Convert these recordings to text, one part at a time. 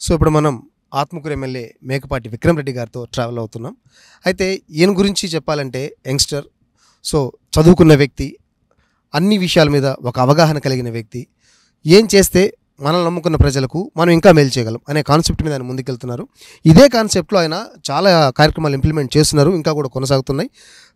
So ఇప్పుడు మనం Atmakur MLA Mekapati Vikram Reddy గారితో ట్రావెల్ అవుతున్నాం. అయితే ఈయన గురించి చెప్పాలంటే యంగ్స్టర్, సో చదువుకున్న వ్యక్తి, అన్ని విషయాల మీద ఒక అవగాహన కలిగిన వ్యక్తి, ఏం చేస్తే మనల్ని నమ్ముకున్న ప్రజలకు మనం ఇంకా మేలు చేయగలం అనే కాన్సెప్ట్ మీద ఆయన ముందుకెళ్తున్నారు. ఇదే కాన్సెప్ట్లో ఆయన చాలా కార్యక్రమాలు ఇంప్లిమెంట్ చేస్తున్నారు, ఇంకా కూడా కొనసాగుతున్నాయి.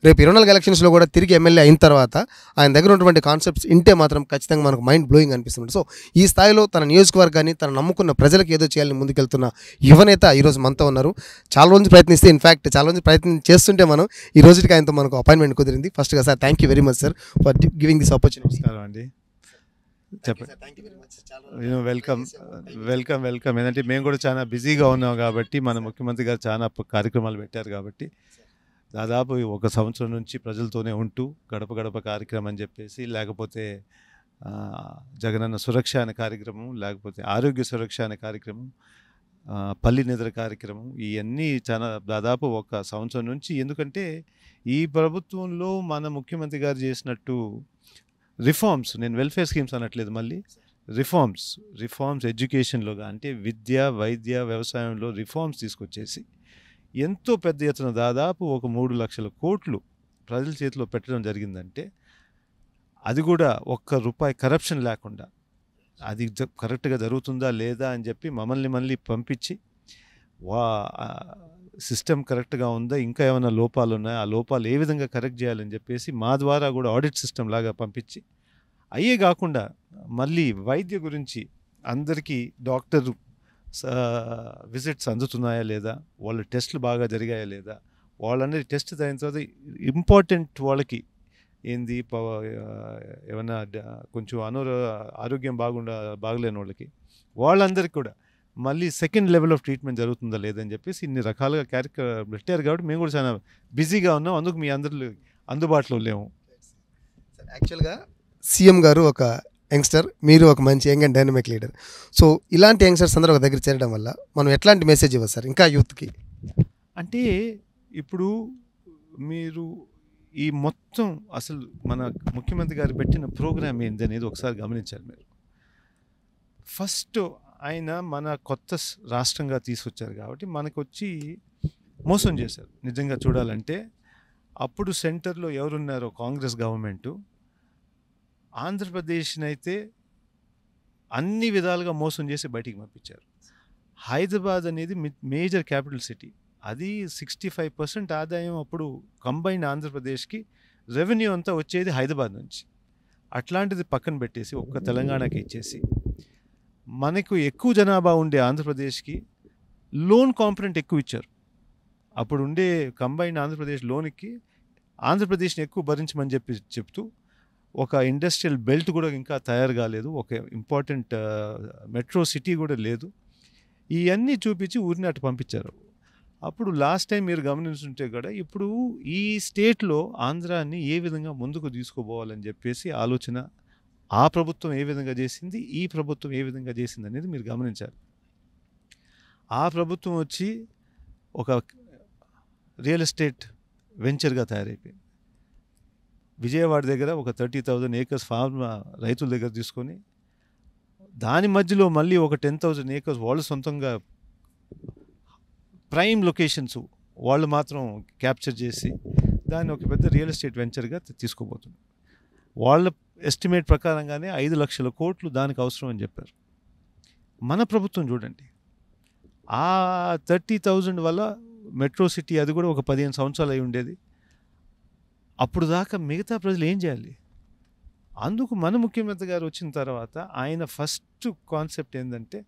రేపు 24 ఎలక్షన్స్లో కూడా తిరిగి ఎమ్మెల్యే అయిన తర్వాత ఆయన దగ్గర ఉన్నటువంటి కాన్సెప్ట్స్ ఇంటే మాత్రం ఖచ్చితంగా మనకు మైండ్ బ్లోయింగ్ అనిపిస్తుంది. సో ఈ స్థాయిలో తన నియోజకవర్గాన్ని తన నమ్ముకున్న ప్రజలకు ఏదో చేయాలని ముందుకెళ్తున్న యువనేత ఈరోజు మనతో ఉన్నారు. చాలా రోజులు ప్రయత్నిస్తే, ఇన్ఫ్యాక్ట్ చాలా రోజులు ప్రయత్నం చేస్తుంటే మనం ఈ రోజుకి ఆయనతో మనకు అపాయింట్మెంట్ కుదిరింది. ఫస్ట్గా sir thank you very much sir for giving this opportunity. అండి చెప్పండి. వెల్కమ్. ఏంటంటే మేము కూడా చాలా బిజీగా ఉన్నాం కాబట్టి, మన ముఖ్యమంత్రి గారు చాలా కార్యక్రమాలు పెట్టారు కాబట్టి దాదాపు 1 సంవత్సరం నుంచి ప్రజలతోనే ఉంటూ గడప గడప కార్యక్రమం అని చెప్పేసి, లేకపోతే జగనన్న సురక్ష అనే కార్యక్రమం, లేకపోతే ఆరోగ్య సురక్ష అనే కార్యక్రమం, పల్లి నిద్ర కార్యక్రమం, ఇవన్నీ చాలా దాదాపు 1 సంవత్సరం నుంచి. ఎందుకంటే ఈ ప్రభుత్వంలో మన ముఖ్యమంత్రి గారు చేసినట్టు రిఫార్మ్స్, నేను వెల్ఫేర్ స్కీమ్స్ అనట్లేదు, మళ్ళీ రిఫార్మ్స్ ఎడ్యుకేషన్లో, అంటే విద్య, వైద్య, వ్యవసాయంలో రిఫార్మ్స్ తీసుకొచ్చేసి ఎంతో పెద్ద ఎత్తున దాదాపు 3 లక్షల కోట్లు ప్రజల చేతిలో పెట్టడం జరిగిందంటే, అది కూడా ₹1 కరప్షన్ లేకుండా, అది కరెక్ట్గా జరుగుతుందా లేదా అని చెప్పి మళ్ళీ పంపించి, సిస్టమ్ కరెక్ట్గా ఉందా, ఇంకా ఏమైనా లోపాలు ఉన్నాయా, ఆ లోపాలు ఏ విధంగా కరెక్ట్ చేయాలని చెప్పేసి మా ద్వారా కూడా ఆడిట్ సిస్టమ్ లాగా పంపించి, అయ్యే కాకుండా మళ్ళీ వైద్య గురించి అందరికీ డాక్టర్ విజిట్స్ అందుతున్నాయా లేదా, వాళ్ళ టెస్టులు బాగా జరిగాయా లేదా, వాళ్ళందరి టెస్ట్ అయిన తర్వాత ఇంపార్టెంట్ వాళ్ళకి ఏంది ఏమన్నా కొంచెం ఆరోగ్యం బాగలేని వాళ్ళందరికీ కూడా మళ్ళీ సెకండ్ లెవెల్ ఆఫ్ ట్రీట్మెంట్ జరుగుతుందా లేదని చెప్పేసి ఇన్ని రకాలుగా కార్యక్రమం పెట్టారు. కాబట్టి మేము కూడా చాలా బిజీగా ఉన్నాం, అందుకు మీ అందరూ అందుబాటులో లేము. యాక్చువల్గా సీఎం గారు ఒక యంగ్స్టర్, మీరు ఒక మంచి young and dynamic leader. So ఇలాంటి యంగ్స్టర్స్ అందరూ ఒక దగ్గర చేరడం వల్ల మనం ఎట్లాంటి మెసేజ్ ఇవ్వాలి సార్ ఇంకా యూత్కి? అంటే ఇప్పుడు మీరు ఈ మొత్తం అసలు మన ముఖ్యమంత్రి గారు పెట్టిన ప్రోగ్రామ్ ఏంది అనేది ఒకసారి గమనించాలి మీరు. ఫస్ట్ ఆయన మన కొత్త రాష్ట్రంగా తీసుకొచ్చారు కాబట్టి మనకు వచ్చి మోసం చేశారు. నిజంగా చూడాలంటే అప్పుడు సెంటర్లో ఎవరున్నారో కాంగ్రెస్ గవర్నమెంటు, ఆంధ్రప్రదేశ్ని అయితే అన్ని విధాలుగా మోసం చేసి బయటికి పంపించారు. హైదరాబాద్ అనేది మేజర్ క్యాపిటల్ సిటీ, అది 65% ఆదాయం అప్పుడు కంబైన్డ్ ఆంధ్రప్రదేశ్కి రెవెన్యూ అంతా వచ్చేది హైదరాబాద్ నుంచి. అట్లాంటిది పక్కన పెట్టేసి ఒక్క తెలంగాణకి ఇచ్చేసి, మనకు ఎక్కువ జనాభా ఉండే ఆంధ్రప్రదేశ్కి లోన్ కాంపనెంట్ ఎక్కువ ఇచ్చారు. అప్పుడు ఉండే కంబైన్డ్ ఆంధ్రప్రదేశ్ లోన్కి ఆంధ్రప్రదేశ్ని ఎక్కువ భరించమని చెప్తూ ఒక ఇండస్ట్రియల్ బెల్ట్ కూడా ఇంకా తయారు కాలేదు, ఒక ఇంపార్టెంట్ మెట్రో సిటీ కూడా లేదు. ఇవన్నీ చూపించి ఊరిని అటు పంపించారు. అప్పుడు లాస్ట్ టైం మీరు గమనించుంటే కూడా ఇప్పుడు ఈ స్టేట్లో ఆంధ్రాని ఏ విధంగా ముందుకు తీసుకుపోవాలని చెప్పేసి ఆలోచన ఆ ప్రభుత్వం ఏ విధంగా చేసింది, ఈ ప్రభుత్వం ఏ విధంగా చేసింది అనేది మీరు గమనించాలి. ఆ ప్రభుత్వం వచ్చి ఒక రియల్ ఎస్టేట్ వెంచర్గా తయారైపోయింది. విజయవాడ దగ్గర ఒక 30,000 acres ఫార్మ్ రైతుల దగ్గర తీసుకొని, దాని మధ్యలో మళ్ళీ ఒక 10,000 acres వాళ్ళు సొంతంగా ప్రైమ్ లొకేషన్స్ వాళ్ళు మాత్రం క్యాప్చర్ చేసి దాన్ని ఒక పెద్ద రియల్ ఎస్టేట్ వెంచర్గా తీసుకోబోతుంది. వాళ్ళ ఎస్టిమేట్ ప్రకారంగానే 5 లక్షల కోట్లు దానికి అవసరం అని చెప్పారు. మన ప్రభుత్వం చూడండి, ఆ 30,000 వల్ల మెట్రో సిటీ అది కూడా ఒక 15 సంవత్సరాలు అయి ఉండేది. అప్పుడు దాకా మిగతా ప్రజలు ఏం చేయాలి? అందుకు మన ముఖ్యమంత్రి గారు వచ్చిన తర్వాత ఆయన ఫస్ట్ కాన్సెప్ట్ ఏంటంటే,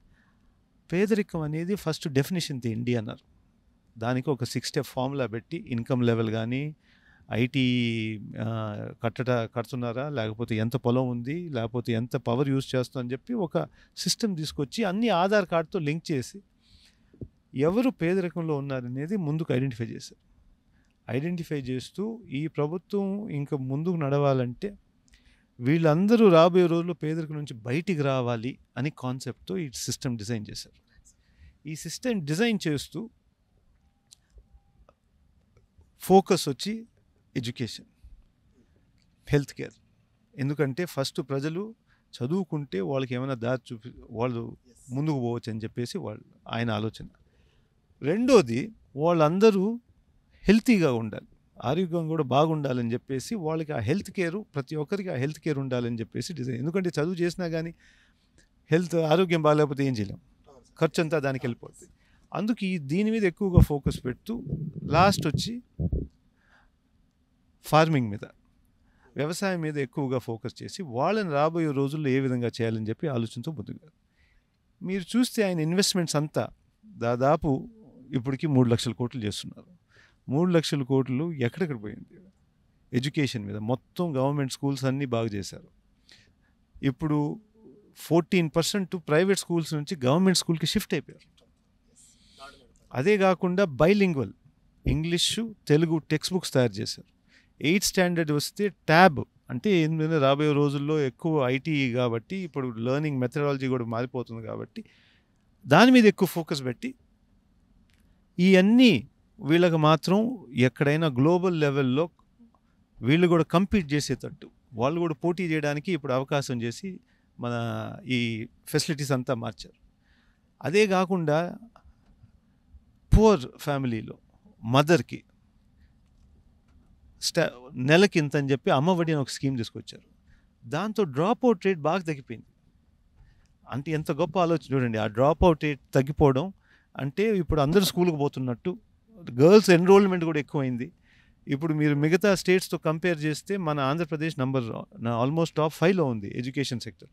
పేదరికం అనేది ఫస్ట్ డెఫినేషన్ తేండి అన్నారు. దానికి ఒక 6 స్టెప్ ఫార్ములా పెట్టి, ఇన్కమ్ లెవెల్ కానీ, ఐటీ కడుతున్నారా, లేకపోతే ఎంత పొలం ఉంది, లేకపోతే ఎంత పవర్ యూజ్ చేస్తుందని చెప్పి ఒక సిస్టమ్ తీసుకొచ్చి అన్ని ఆధార్ కార్డుతో లింక్ చేసి ఎవరు పేదరికంలో ఉన్నారనేది ముందుకు ఐడెంటిఫై చేశారు. ఐడెంటిఫై చేస్తూ ఈ ప్రభుత్వం ఇంకా ముందుకు నడవాలంటే వీళ్ళందరూ రాబోయే రోజుల్లో పేదరికం నుంచి బయటికి రావాలి అని కాన్సెప్ట్తో ఈ సిస్టమ్ డిజైన్ చేశారు. ఈ సిస్టమ్ డిజైన్ చేస్తూ ఫోకస్ వచ్చి ఎడ్యుకేషన్, హెల్త్ కేర్. ఎందుకంటే ఫస్ట్ ప్రజలు చదువుకుంటే వాళ్ళకి ఏమైనా దారి వాళ్ళు ముందుకు పోవచ్చు అని చెప్పేసి ఆయన ఆలోచన. రెండోది వాళ్ళందరూ హెల్తీగా ఉండాలి, ఆరోగ్యం కూడా బాగుండాలని చెప్పేసి వాళ్ళకి ఆ హెల్త్ కేరు, ప్రతి ఒక్కరికి ఆ హెల్త్ కేర్ ఉండాలని చెప్పేసి డిజైన్. ఎందుకంటే చదువు చేసినా కానీ ఆరోగ్యం బాగాలేకపోతే ఏం చేయలేం, ఖర్చు అంతా దానికి వెళ్ళిపోతుంది. అందుకు దీని మీద ఎక్కువగా ఫోకస్ పెడుతూ లాస్ట్ వచ్చి ఫార్మింగ్ మీద, వ్యవసాయం మీద ఎక్కువగా ఫోకస్ చేసి వాళ్ళని రాబోయే రోజుల్లో ఏ విధంగా చేయాలని చెప్పి ఆలోచనతో ముందుగా. మీరు చూస్తే ఆయన ఇన్వెస్ట్మెంట్స్ అంతా దాదాపు ఇప్పటికి 3 లక్షల కోట్లు చేస్తున్నారు. 3 లక్షల కోట్లు ఎక్కడెక్కడ పోయింది? ఎడ్యుకేషన్ మీద. మొత్తం గవర్నమెంట్ స్కూల్స్ అన్నీ బాగా చేశారు. ఇప్పుడు 14% ప్రైవేట్ స్కూల్స్ నుంచి గవర్నమెంట్ స్కూల్కి షిఫ్ట్ అయిపోయారు. అదే కాకుండా bilingual English Telugu text books తయారు చేశారు. 8th స్టాండర్డ్ వస్తే ట్యాబ్, అంటే ఏంటంటే రాబోయే రోజుల్లో ఎక్కువ ఐటీ కాబట్టి ఇప్పుడు లెర్నింగ్ మెథడాలజీ కూడా మారిపోతుంది కాబట్టి దాని మీద ఎక్కువ ఫోకస్ పెట్టి ఇవన్నీ వీళ్ళకి మాత్రం ఎక్కడైనా గ్లోబల్ లెవెల్లో వీళ్ళు కూడా కంపీట్ చేసేటట్టు, వాళ్ళు కూడా పోటీ చేయడానికి ఇప్పుడు అవకాశం చేసి మన ఈ ఫెసిలిటీస్ అంతా మార్చారు. అదే కాకుండా పూర్ ఫ్యామిలీలో మదర్కి నెలకి ఇంత అని చెప్పి అమ్మఒడి అని ఒక స్కీమ్ తీసుకొచ్చారు. దాంతో డ్రాప్ అవుట్ రేట్ బాగా తగ్గిపోయింది. అంటే ఎంత గొప్ప ఆలోచన చూడండి. ఆ డ్రాప్ అవుట్ రేట్ తగ్గిపోవడం అంటే ఇప్పుడు అందరూ స్కూల్కి పోతున్నట్టు, గర్ల్స్ ఎన్రోల్మెంట్ కూడా ఎక్కువైంది. ఇప్పుడు మీరు మిగతా స్టేట్స్తో కంపేర్ చేస్తే మన ఆంధ్రప్రదేశ్ ఆల్మోస్ట్ టాప్ 5లో ఉంది education sector.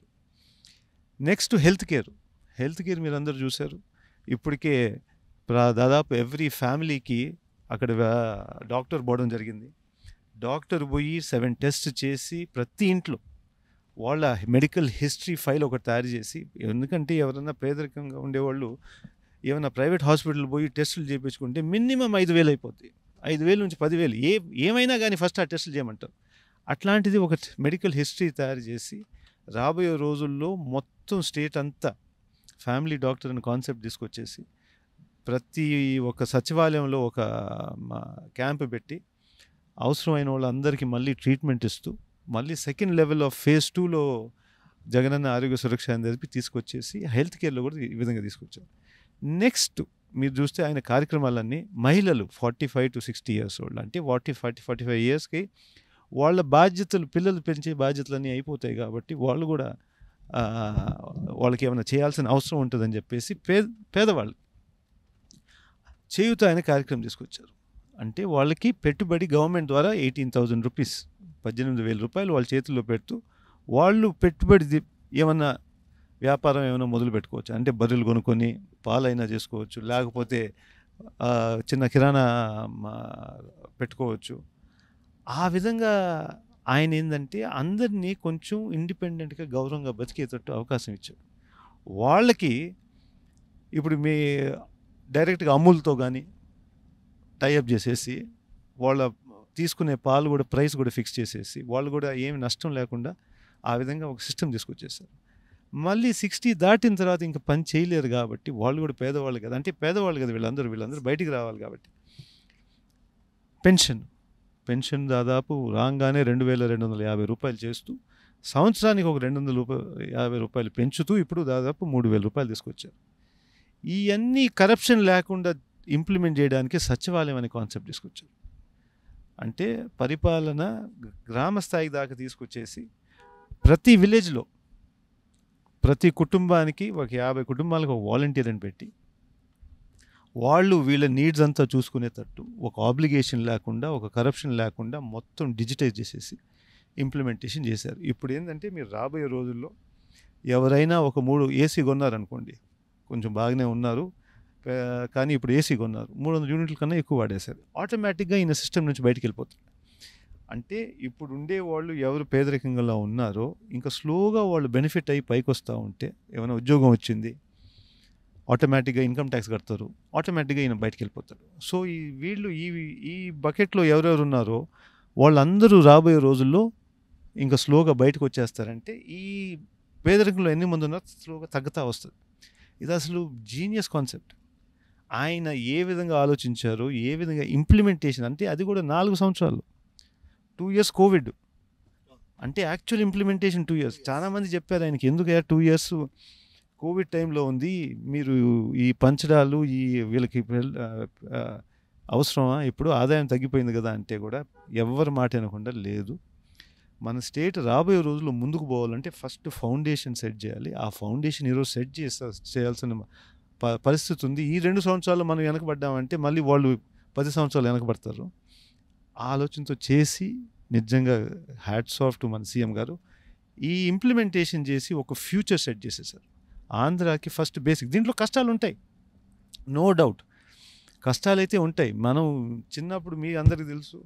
Next health care మీరు అందరూ చూశారు. ఇప్పటికే దాదాపు ఎవ్రీ ఫ్యామిలీకి అక్కడ డాక్టర్ పోవడం జరిగింది. డాక్టర్ పోయి 7 టెస్ట్ చేసి ప్రతి ఇంట్లో వాళ్ళ మెడికల్ హిస్టరీ ఫైల్ ఒకటి తయారు చేసి, ఎందుకంటే ఎవరైనా పేదరికంగా ఉండేవాళ్ళు ఏమైనా ప్రైవేట్ హాస్పిటల్ పోయి టెస్టులు చేయించుకుంటే మినిమం 5,000 అయిపోద్ది. 5,000 నుంచి 10,000 ఏమైనా కానీ ఫస్ట్ ఆ టెస్టులు చేయమంటారు. అట్లాంటిది ఒక మెడికల్ హిస్టరీ తయారు చేసి రాబోయే రోజుల్లో మొత్తం స్టేట్ అంతా ఫ్యామిలీ డాక్టర్ అనే కాన్సెప్ట్ తీసుకొచ్చేసి ప్రతి ఒక్క సచివాలయంలో ఒక క్యాంప్ పెట్టి అవసరమైన వాళ్ళందరికీ మళ్ళీ ట్రీట్మెంట్ ఇస్తూ మళ్ళీ సెకండ్ లెవెల్ ఆఫ్ ఫేజ్ 2లో జగనన్న ఆరోగ్య సురక్ష అని తెలిపి తీసుకొచ్చేసి హెల్త్ కేర్లో కూడా ఈ విధంగా తీసుకొచ్చారు. నెక్స్ట్ మీరు చూస్తే ఆయన కార్యక్రమాలన్నీ మహిళలు 45 to 60 years ఓల్డ్, అంటే 45 yearsకి వాళ్ళ బాధ్యతలు, పిల్లలు పెంచే బాధ్యతలన్నీ అయిపోతాయి కాబట్టి వాళ్ళు కూడా వాళ్ళకి ఏమైనా చేయాల్సిన అవసరం ఉంటుందని చెప్పేసి పేదవాళ్ళు చేయూత అనే కార్యక్రమం తీసుకొచ్చారు. అంటే వాళ్ళకి పెట్టుబడి గవర్నమెంట్ ద్వారా 18,000 రూపీస్, 18,000 రూపాయలు వాళ్ళ చేతుల్లో పెడుతూ వాళ్ళు పెట్టుబడి ఏమన్నా వ్యాపారం ఏమైనా మొదలు పెట్టుకోవచ్చు. అంటే బర్రెలు కొనుక్కొని పాలైనా చేసుకోవచ్చు, లేకపోతే చిన్న కిరాణా పెట్టుకోవచ్చు. ఆ విధంగా ఆయన ఏంటంటే అందరినీ కొంచెం ఇండిపెండెంట్గా గౌరవంగా బతికేటట్టు అవకాశం ఇచ్చాడు. వాళ్ళకి ఇప్పుడు డైరెక్ట్గా అమూల్తో కానీ టైఅప్ చేసేసి వాళ్ళ తీసుకునే పాలు కూడా ప్రైస్ కూడా ఫిక్స్ చేసేసి వాళ్ళు కూడా ఏమి నష్టం లేకుండా ఆ విధంగా ఒక సిస్టమ్ తీసుకొచ్చేసారు. మళ్ళీ 60 దాటిన తర్వాత ఇంకా పని చేయలేరు కాబట్టి వాళ్ళు కూడా పేదవాళ్ళు కదా, అంటే పేదవాళ్ళు కదా వీళ్ళందరూ బయటికి రావాలి కాబట్టి పెన్షన్ దాదాపు రాగానే 2,250 రూపాయలు చేస్తూ సంవత్సరానికి ఒక 250 రూపాయలు పెంచుతూ ఇప్పుడు దాదాపు 3,000 రూపాయలు తీసుకొచ్చారు. ఇవన్నీ కరప్షన్ లేకుండా ఇంప్లిమెంట్ చేయడానికి సచివాలయం అనే కాన్సెప్ట్ తీసుకొచ్చారు. అంటే పరిపాలన గ్రామ స్థాయి దాకా తీసుకొచ్చేసి ప్రతి విలేజ్లో ప్రతి కుటుంబానికి ఒక 50 కుటుంబాలకు ఒక వాలంటీర్ అని పెట్టి వాళ్ళు వీళ్ళ నీడ్స్ అంతా చూసుకునేటట్టు ఒక ఆబ్లిగేషన్ లేకుండా, ఒక కరప్షన్ లేకుండా మొత్తం డిజిటైజ్ చేసేసి ఇంప్లిమెంటేషన్ చేశారు. ఇప్పుడు ఏంటంటే మీరు రాబోయే రోజుల్లో ఎవరైనా ఒక 3 ఏసీ కొన్నారనుకోండి, కొంచెం బాగానే ఉన్నారు కానీ ఇప్పుడు ఏసీ కొన్నారు, 300 యూనిట్ల కన్నా ఎక్కువ వాడేశారు, ఆటోమేటిక్గా ఈయన సిస్టమ్ నుంచి బయటికి వెళ్ళిపోతుంది. అంటే ఇప్పుడు ఉండేవాళ్ళు ఎవరు పేదరికంగా ఉన్నారో ఇంకా స్లోగా వాళ్ళు బెనిఫిట్ అయ్యి పైకి వస్తూ ఉంటే, ఏమైనా ఉద్యోగం వచ్చింది ఆటోమేటిక్గా ఇన్కమ్ ట్యాక్స్ కడతారు, ఆటోమేటిక్గా ఈయన బయటికి వెళ్ళిపోతారు. సో వీళ్ళు ఈ బకెట్లో ఎవరెవరు ఉన్నారో వాళ్ళందరూ రాబోయే రోజుల్లో ఇంకా స్లోగా బయటకు వచ్చేస్తారంటే ఈ పేదరికంలో ఎన్ని మంది ఉన్నారో స్లోగా తగ్గుతూ వస్తుంది. ఇది అసలు జీనియస్ కాన్సెప్ట్. ఆయన ఏ విధంగా ఆలోచించారో, ఏ విధంగా ఇంప్లిమెంటేషన్, అంటే అది కూడా 4 సంవత్సరాలు, 2 years కోవిడ్, అంటే యాక్చువల్ ఇంప్లిమెంటేషన్ 2 years. చాలామంది చెప్పారు ఆయనకి, ఎందుకు 2 years కోవిడ్ టైంలో ఉంది, మీరు ఈ పంచడాలు ఈ వీళ్ళకి అవసరమా, ఇప్పుడు ఆదాయం తగ్గిపోయింది కదా అంటే కూడా ఎవరి మాట వినకుండా లేదు. మన స్టేట్ రాబోయే రోజుల్లో ముందుకు పోవాలంటే ఫస్ట్ ఫౌండేషన్ సెట్ చేయాలి. ఆ ఫౌండేషన్ ఈరోజు సెట్ చేయాల్సిన పరిస్థితి ఉంది. ఈ 2 సంవత్సరాలు మనం వెనకబడ్డామంటే మళ్ళీ వాళ్ళు 10 సంవత్సరాలు వెనకబడతారు. ఆ ఆలోచనతో చేసి నిజంగా హ్యాట్స్ ఆఫ్ టు మన సీఎం గారు ఈ ఇంప్లిమెంటేషన్ చేసి ఒక ఫ్యూచర్ సెట్ చేసేసారు ఆంధ్రాకి. ఫస్ట్ బేసిక్, దీంట్లో కష్టాలు ఉంటాయి, నో డౌట్, కష్టాలైతే ఉంటాయి. మనం చిన్నప్పుడు మీ అందరికీ తెలుసు,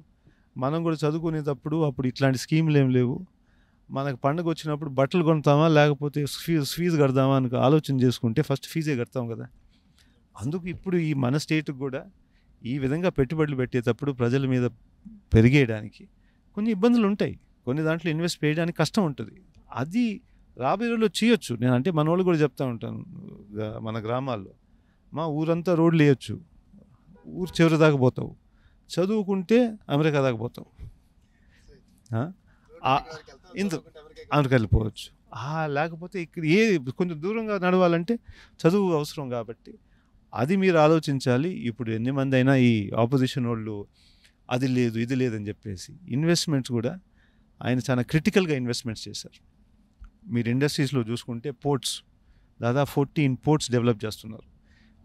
మనం కూడా చదువుకునేటప్పుడు అప్పుడు ఇట్లాంటి స్కీములు ఏం లేవు. మనకు పండుగ వచ్చినప్పుడు బట్టలు కొడతామా లేకపోతే ఫీజు కడదామా అని ఆలోచన చేసుకుంటే ఫస్ట్ ఫీజే కడతాం కదా. అందుకు ఇప్పుడు ఈ మన స్టేట్కి కూడా ఈ విధంగా పెట్టుబడులు పెట్టేటప్పుడు ప్రజల మీద పెరిగేయడానికి కొన్ని ఇబ్బందులు ఉంటాయి, కొన్ని దాంట్లో ఇన్వెస్ట్ చేయడానికి కష్టం ఉంటుంది. అది రాబోయే రోజుల్లో చేయొచ్చు. నేను అంటే మన వాళ్ళు కూడా చెప్తా ఉంటాను, మన గ్రామాల్లో మా ఊరంతా రోడ్లు వేయచ్చు, ఊరు చివరి దాకా పోతావు, చదువుకుంటే అమెరికా దాకా పోతావు, ఇందుకు అమెరికా వెళ్ళిపోవచ్చు. లేకపోతే ఇక్కడ కొంచెం దూరంగా నడవాలంటే చదువు అవసరం కాబట్టి అది మీరు ఆలోచించాలి. ఇప్పుడు ఎన్ని మంది అయినా ఈ ఆపోజిషన్ వాళ్ళు అది లేదు ఇది లేదని చెప్పేసి ఇన్వెస్ట్మెంట్స్ కూడా ఆయన చాలా క్రిటికల్గా ఇన్వెస్ట్మెంట్స్ చేశారు. మీరు ఇండస్ట్రీస్లో చూసుకుంటే పోర్ట్స్ దాదాపు 14 పోర్ట్స్ డెవలప్ చేస్తున్నారు.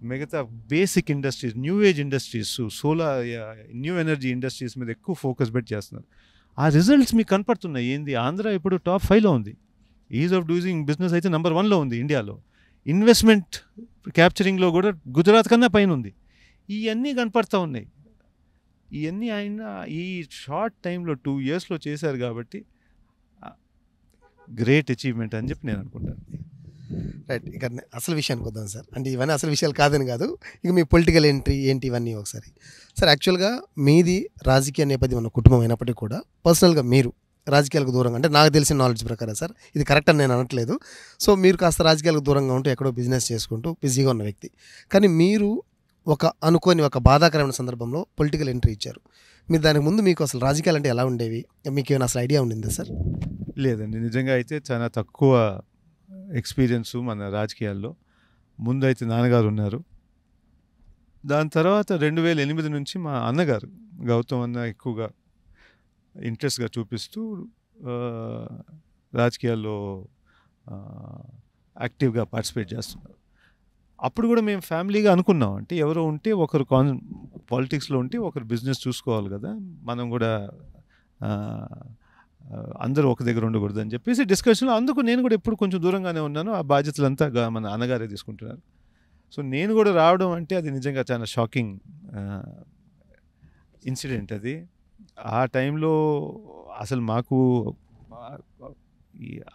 మిగతా basic industries, new age industries, solar, new energy industries మీద ఎక్కువ ఫోకస్ పెట్టి చేస్తున్నారు. ఆ రిజల్ట్స్ మీకు కనపడుతున్నాయి. ఏంది, ఆంధ్ర ఇప్పుడు టాప్ 5లో ఉంది. ఈజ్ ఆఫ్ డూయింగ్ బిజినెస్ అయితే నెంబర్ 1లో ఉంది ఇండియాలో. ఇన్వెస్ట్మెంట్ క్యాప్చరింగ్లో కూడా గుజరాత్ కన్నా పైన ఉంది. ఇవన్నీ కనపడతా ఉన్నాయి. ఇవన్నీ ఆయన ఈ షార్ట్ టైంలో 2 yearsలో చేశారు కాబట్టి గ్రేట్ అచీవ్మెంట్ అని చెప్పి నేను అనుకుంటాను. రైట్, ఇక అసలు విషయానికి వద్దాం సార్. అంటే ఇవన్నీ అసలు విషయాలు కాదని కాదు, ఇక మీ పొలిటికల్ ఎంట్రీ ఏంటి ఇవన్నీ ఒకసారి. సార్, యాక్చువల్గా మీది రాజకీయ నేపథ్యం ఉన్న కుటుంబం అయినప్పటికీ కూడా పర్సనల్గా మీరు రాజకీయాలకు దూరంగా, అంటే నాకు తెలిసిన నాలెడ్జ్ ప్రకారం సార్, ఇది కరెక్ట్ అని నేను అనట్లేదు. సో మీరు కాస్త రాజకీయాలకు దూరంగా ఉంటూ ఎక్కడో బిజినెస్ చేసుకుంటూ బిజీగా ఉన్న వ్యక్తి, కానీ మీరు ఒక అనుకోని ఒక బాధాకరమైన సందర్భంలో పొలిటికల్ ఎంట్రీ ఇచ్చారు. మీరు దానికి ముందు మీకు అసలు రాజకీయాలు అంటే ఎలా ఉండేవి, మీకు ఏమైనా అసలు ఐడియా ఉండిందా సార్? లేదండి, నిజంగా అయితే చాలా తక్కువ ఎక్స్పీరియన్స్ మన రాజకీయాల్లో. ముందు అయితే నాన్నగారు ఉన్నారు, దాని తర్వాత 2008 నుంచి మా అన్నగారు గౌతమ్ అన్న ఎక్కువగా ఇంట్రెస్ట్గా చూపిస్తూ రాజకీయాల్లో యాక్టివ్గా పార్టిసిపేట్ చేస్తున్నారు. అప్పుడు కూడా మేము ఫ్యామిలీగా అనుకున్నాం, అంటే ఎవరో ఉంటే ఒకరు పాలిటిక్స్లో ఉంటే ఒకరు బిజినెస్ చూసుకోవాలి కదా, మనం కూడా అందరూ ఒక దగ్గర ఉండకూడదు అని చెప్పేసి డిస్కషన్లో. అందుకు నేను కూడా ఎప్పుడు కొంచెం దూరంగానే ఉన్నాను, ఆ బాధ్యతలంతా మన అన్నగారే తీసుకుంటున్నారు. సో నేను కూడా రావడం అంటే అది నిజంగా చాలా షాకింగ్ ఇన్సిడెంట్ అది. ఆ టైంలో అసలు మాకు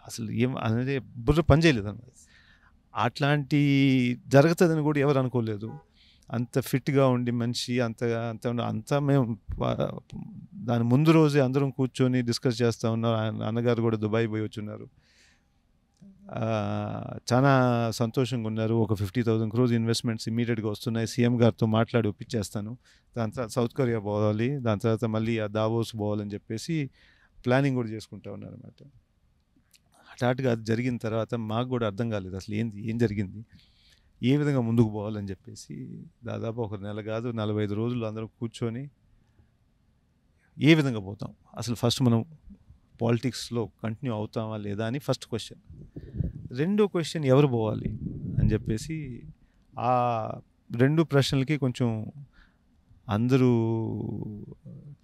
అసలు ఏం అనేది బుర్ర పనిచేయలేదు అన్నమాట. అట్లాంటి జరుగుతుందని కూడా ఎవరు అనుకోలేదు. అంత ఫిట్గా ఉండి మనిషి అంత మేము దాని ముందు రోజే అందరం కూర్చొని డిస్కస్ చేస్తూ ఉన్నారు. అన్నగారు కూడా దుబాయ్ పోయి వచ్చున్నారు, చాలా సంతోషంగా ఉన్నారు. ఒక 50,000 crores ఇన్వెస్ట్మెంట్స్ ఇమీడియట్గా వస్తున్నాయి, సీఎం గారితో మాట్లాడి ఒప్పించేస్తాను, దాని తర్వాత సౌత్ కొరియా పోవాలి, దాని తర్వాత మళ్ళీ ఆ దావోస్ పోవాలని చెప్పేసి ప్లానింగ్ కూడా చేసుకుంటా ఉన్నారు అన్నమాట. హఠాత్తుగా అది జరిగిన తర్వాత మాకు కూడా అర్థం కాలేదు అసలు ఏం జరిగింది, ఏ విధంగా ముందుకు పోవాలని చెప్పేసి దాదాపు ఒక నెల కాదు 45 రోజులు అందరూ కూర్చొని ఏ విధంగా పోతాం, అసలు ఫస్ట్ మనం పాలిటిక్స్లో కంటిన్యూ అవుతామా లేదా అని ఫస్ట్ క్వశ్చన్. రెండో క్వశ్చన్ ఎవరు పోవాలి అని చెప్పేసి ఆ 2 ప్రశ్నలకి కొంచెం అందరూ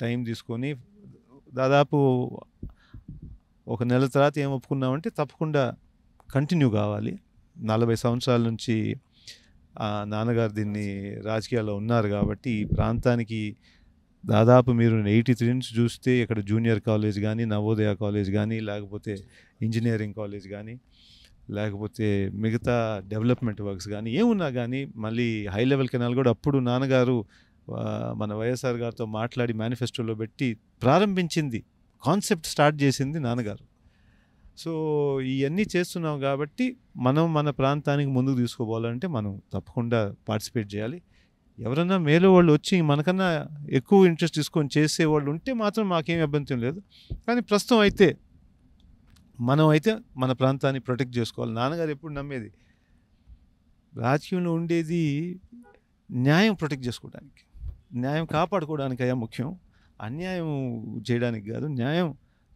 టైం తీసుకొని దాదాపు ఒక నెల తర్వాత ఏం ఒప్పుకున్నామంటే తప్పకుండా కంటిన్యూ కావాలి. 40 సంవత్సరాల నుంచి నాన్నగారు దీన్ని రాజకీయాల్లో ఉన్నారు కాబట్టి ఈ ప్రాంతానికి దాదాపు మీరు 83 నుంచి చూస్తే ఇక్కడ జూనియర్ కాలేజ్ కానీ, నవోదయ కాలేజ్ కానీ, లేకపోతే ఇంజనీరింగ్ కాలేజ్ కానీ, లేకపోతే మిగతా డెవలప్మెంట్ వర్క్స్ కానీ ఏమున్నా కానీ, మళ్ళీ హై లెవెల్ కెనాల్ కూడా అప్పుడు నాన్నగారు మన వైఎస్ఆర్ గారితో మాట్లాడి మేనిఫెస్టోలో పెట్టి ప్రారంభించింది, కాన్సెప్ట్ స్టార్ట్ చేసింది నాన్నగారు. సో ఇవన్నీ చేస్తున్నాం కాబట్టి మనం మన ప్రాంతానికి ముందుకు తీసుకుపోవాలంటే మనం తప్పకుండా పార్టిసిపేట్ చేయాలి. ఎవరన్నా మేలో వాళ్ళు వచ్చి మనకన్నా ఎక్కువ ఇంట్రెస్ట్ తీసుకొని చేసేవాళ్ళు ఉంటే మాత్రం మాకేం అభ్యంతరం లేదు. కానీ ప్రస్తుతం అయితే మనం అయితే మన ప్రాంతాన్ని ప్రొటెక్ట్ చేసుకోవాలి. నాన్నగారు ఎప్పుడు నమ్మేది రాజకీయంలో ఉండేది న్యాయం ప్రొటెక్ట్ చేసుకోవడానికి, న్యాయం కాపాడుకోవడానికి అయ్యా ముఖ్యం, అన్యాయం చేయడానికి కాదు, న్యాయం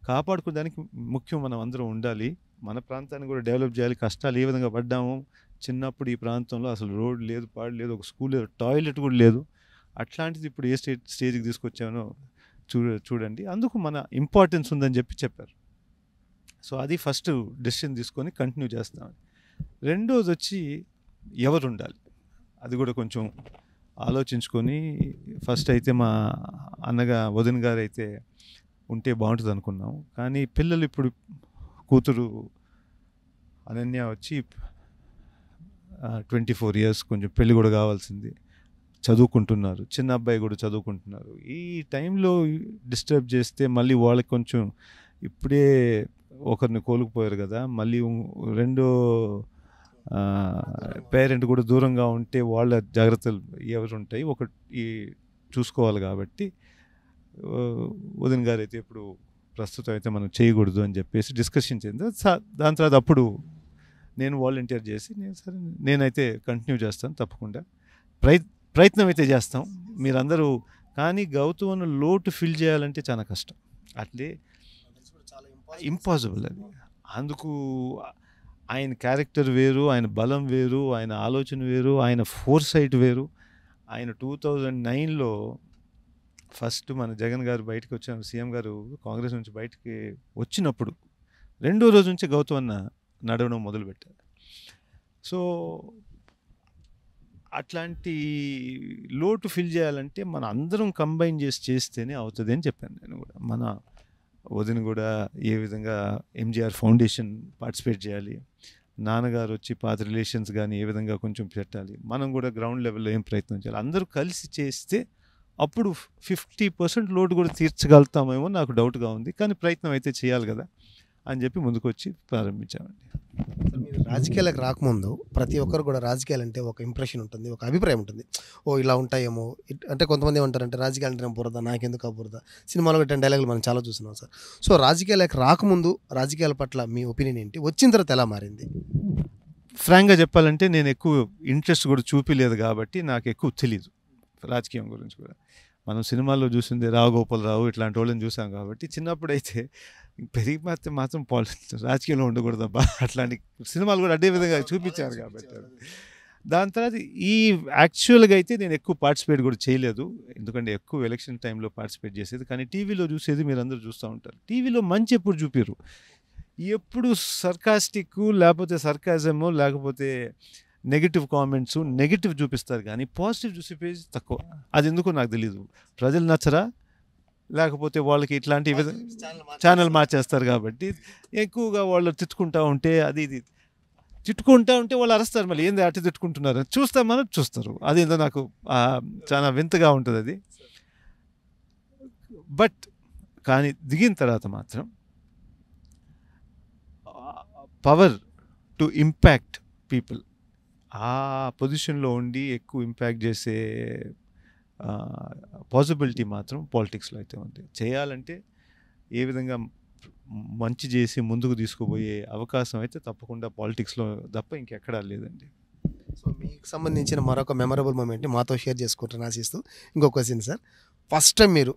కాపాడుకోవడానికి ముఖ్యం. మనం అందరం ఉండాలి, మన ప్రాంతాన్ని కూడా డెవలప్ చేయాలి. కష్టాలు ఏ విధంగా పడ్డాము చిన్నప్పుడు ఈ ప్రాంతంలో, అసలు రోడ్ లేదు, పాడు లేదు, ఒక స్కూల్ లేదు, టాయిలెట్ కూడా లేదు. అట్లాంటిది ఇప్పుడు ఏ స్టేజ్కి తీసుకొచ్చానో చూడండి. అందుకు మన ఇంపార్టెన్స్ ఉందని చెప్పారు. సో అది ఫస్ట్ డెసిషన్ తీసుకొని కంటిన్యూ చేస్తాం. రెండోది వచ్చి ఎవరు ఉండాలి, అది కూడా కొంచెం ఆలోచించుకొని ఫస్ట్ అయితే మా వదిన గారు అయితే ఉంటే బాగుంటుంది అనుకున్నాం. కానీ పిల్లలు ఇప్పుడు కూతురు అనన్య వచ్చి 24 years, కొంచెం పెళ్ళి కూడా కావాల్సింది, చదువుకుంటున్నారు, చిన్న అబ్బాయి కూడా చదువుకుంటున్నారు. ఈ టైంలో డిస్టర్బ్ చేస్తే మళ్ళీ వాళ్ళకి కొంచెం ఇప్పుడే ఒకరిని కోలుకుపోయారు కదా, మళ్ళీ రెండో పేరెంట్ కూడా దూరంగా ఉంటే వాళ్ళ జాగ్రత్తలు ఎవరు ఉంటాయి, ఒకటి చూసుకోవాలి. కాబట్టి వదిన గారు అయితే ఇప్పుడు ప్రస్తుతం అయితే మనం చేయకూడదు అని చెప్పేసి డిస్కషన్ చేద్దాం. దాని తర్వాత అప్పుడు నేను వాలంటీర్ చేసి నేనైతే కంటిన్యూ చేస్తాను తప్పకుండా, ప్రయత్నం అయితే చేస్తాం మీరందరూ. కానీ గౌతమ్ లోటు ఫిల్ చేయాలంటే చాలా కష్టం, అట్లే ఇంపాసిబుల్ అది. అందుకు ఆయన క్యారెక్టర్ వేరు, ఆయన బలం వేరు, ఆయన ఆలోచన వేరు, ఆయన ఫోర్సైట్ వేరు. ఆయన 2009లో ఫస్ట్ మన జగన్ గారు బయటకు వచ్చారు, సీఎం గారు కాంగ్రెస్ నుంచి బయటికి వచ్చినప్పుడు రెండో రోజు నుంచి గౌతమ్ అన్న నడవడం మొదలుపెట్టారు. సో అట్లాంటి లోటు ఫిల్ చేయాలంటే మన అందరం కంబైన్ చేస్తేనే అవుతుంది అని చెప్పాను నేను కూడా. మన వదిన కూడా ఏ విధంగా ఎంజీఆర్ ఫౌండేషన్ పార్టిసిపేట్ చేయాలి, నాన్నగారు వచ్చి పాత రిలేషన్స్ కానీ ఏ విధంగా కొంచెం పెట్టాలి, మనం కూడా గ్రౌండ్ లెవెల్లో ఏం ప్రయత్నం చేయాలి, అందరూ కలిసి చేస్తే అప్పుడు 50% లోటు కూడా తీర్చగలుగుతామేమో నాకు డౌట్గా ఉంది. కానీ ప్రయత్నం అయితే చేయాలి కదా అని చెప్పి ముందుకు వచ్చి ప్రారంభించామండి. మీరు రాజకీయాలకు రాకముందు ప్రతి ఒక్కరు కూడా రాజకీయాలంటే ఒక ఇంప్రెషన్ ఉంటుంది, ఒక అభిప్రాయం ఉంటుంది. ఓ ఇలా ఉంటాయేమో అంటే కొంతమంది ఏమంటారంటే రాజకీయాలు అంటే బురద, నాకెందుకు ఆ బురద, సినిమాలో పెట్టిన డైలాగులు మనం చాలా చూస్తున్నాం సార్. సో రాజకీయాలకు రాకముందు రాజకీయాల పట్ల మీ ఒపీనియన్ ఏంటి, వచ్చిన తర్వాత ఎలా మారింది? ఫ్రాంక్గా చెప్పాలంటే నేను ఎక్కువ ఇంట్రెస్ట్ కూడా చూపించలేదు కాబట్టి నాకు ఎక్కువ తెలీదు రాజకీయం గురించి కూడా. మనం సినిమాల్లో చూసింది రావు ఇట్లాంటి వాళ్ళని చూసాం కాబట్టి చిన్నప్పుడైతే పెరిగి మాత్రం రాజకీయంలో ఉండకూడదబ్బా అట్లాంటి సినిమాలు కూడా అదే విధంగా చూపించారు కాబట్టి. దాని తర్వాత యాక్చువల్గా అయితే నేను ఎక్కువ పార్టిసిపేట్ కూడా చేయలేదు, ఎందుకంటే ఎక్కువ ఎలక్షన్ టైంలో పార్టిసిపేట్ చేసేది. కానీ టీవీలో చూసేది మీరు అందరూ చూస్తూ ఉంటారు. టీవీలో మంచి ఎప్పుడు చూపారు, ఎప్పుడు సర్కాస్టిక్ లేకపోతే సర్కాజము లేకపోతే నెగిటివ్ కామెంట్స్ నెగిటివ్ చూపిస్తారు, కానీ పాజిటివ్ చూసేది తక్కువ. అది ఎందుకో నాకు తెలీదు, ప్రజలు నచ్చరా లేకపోతే వాళ్ళకి ఇట్లాంటి ఛానల్ మార్చేస్తారు కాబట్టి ఎక్కువగా వాళ్ళు తిట్టుకుంటూ ఉంటే ఇది తిట్టుకుంటూ ఉంటే వాళ్ళు అరుస్తారు, మళ్ళీ ఏంది అటు తిట్టుకుంటున్నారు చూస్తామని చూస్తారు. అదేందో నాకు చాలా వింతగా ఉంటుంది అది. బట్ కానీ దిగిన తర్వాత మాత్రం పవర్ టు ఇంపాక్ట్ పీపుల్, ఆ పొజిషన్లో ఉండి ఎక్కువ ఇంపాక్ట్ చేసే పాసిబిలిటీ మాత్రం పాలిటిక్స్లో అయితే ఉంది. చేయాలంటే ఏ విధంగా మంచి చేసి ముందుకు తీసుకుపోయే అవకాశం అయితే తప్పకుండా పాలిటిక్స్లో తప్ప ఇంకెక్కడా లేదండి. సో మీకు సంబంధించిన మరొక మెమరబుల్ మూమెంట్ని మాతో షేర్ చేసుకుంటాను ఆశిస్తూ ఇంకొక క్వశ్చన్ సార్. ఫస్ట్ టైం మీరు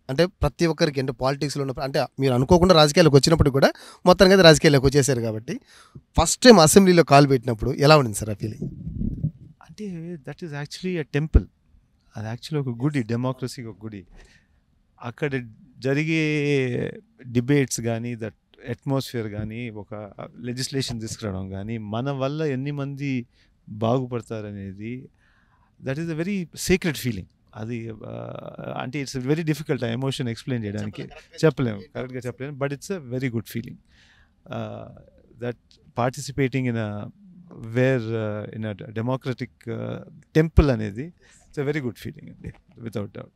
అంటే ప్రతి ఒక్కరికి అంటే పాలిటిక్స్లో ఉన్నప్పుడు అంటే మీరు అనుకోకుండా రాజకీయాలకు వచ్చినప్పుడు కూడా మొత్తానికి అయితే రాజకీయాలకు వచ్చేసారు కాబట్టి ఫస్ట్ టైం అసెంబ్లీలో కాల్ పెట్టినప్పుడు ఎలా ఉండింది సార్ ఆ ఫీలింగ్? అంటే that is actually a temple, అది యాక్చువల్లీ ఒక గుడి, డెమోక్రసీకి ఒక గుడి. అక్కడ జరిగే డిబేట్స్ కానీ దట్ అట్మాస్ఫియర్ కానీ ఒక లెజిస్లేషన్ తీసుకురావడం కానీ మన వల్ల ఎన్ని మంది బాగుపడతారనేది that is a very secret feeling. అది అంటే ఇట్స్ వెరీ డిఫికల్ట్ ఆ ఎమోషన్ ఎక్స్ప్లెయిన్ చేయడానికి, చెప్పలేము, కరెక్ట్గా చెప్పలేము. But it's a very good feeling that participating in in a democratic temple అనేది it's a very good feeling అండి, వితౌట్ డౌట్.